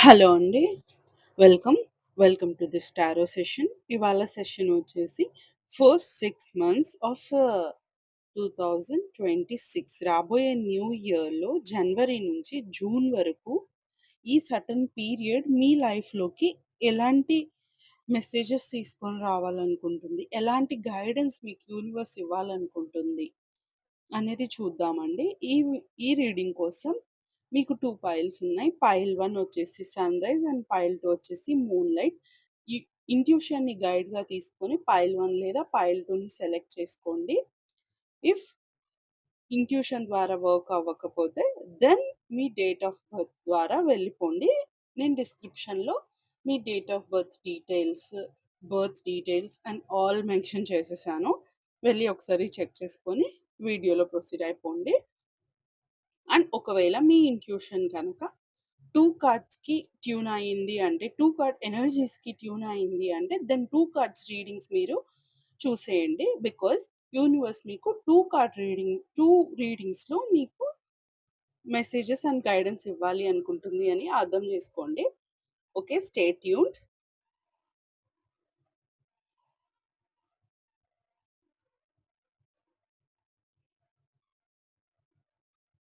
Hello అండి. Welcome. Welcome to this tarot session. ఇవాళ session వచ్చేసి ఫస్ట్ 6 మంత్స్ ఆఫ్ 2026 రాబోయే న్యూ ఇయర్‌లో జనవరి నుంచి జూన్ వరకు ఈ సర్టెన్ పీరియడ్ మీ లైఫ్‌లోకి ఎలాంటి మెసేజెస్ తీసుకొని రావాలనుకుంటుంది? ఎలాంటి గైడెన్స్ మీకు యూనివర్స్ ఇవ్వాలనుకుంటుంది? అనేది చూద్దామండి. ఈ రీడింగ్ కోసం మీకు 2 పైల్స్ ఉన్నాయి. పైల్ 1 వచ్చేసి సన్‌రైజ్ అండ్ పైల్ 2 వచ్చేసి మూన్‌లైట్. ఈ ఇంట్యూషన్‌ని గైడ్‌గా తీసుకొని పైల్ 1 లేదా పైల్ 2ని సెలెక్ట్ చేసుకోండి. ఇఫ్ ఇంట్యూషన్ ద్వారా వర్క్ అవ్వకపోతే దెన్ మీ డేట్ ఆఫ్ బర్త్ ద్వారా వెళ్ళిపోండి. నేను డిస్క్రిప్షన్‌లో మీ date of birth details and all mention చేసేసాను. వెళ్లి ఒకసారి చెక్ చేసుకొని వీడియోలో ప్రొసీడ్ అయిపోండి. అండ్ ఒకవేళ మీ ఇంట్యూషన్ కనుక 2 కార్డ్స్‌కి ట్యూన్ అయింది అంటే, 2 కార్డ్ ఎనర్జీస్‌కి ట్యూన్ అయింది అంటే, దెన్ 2 కార్డ్స్ రీడింగ్స్ మీరు చూసేయండి. బికాజ్ యూనివర్స్ మీకు 2 రీడింగ్స్‌లో మీకు మెసేజెస్ అండ్ గైడెన్స్ ఇవ్వాలి అనుకుంటుంది అని అర్థం చేసుకోండి. ఓకే. Stay tuned.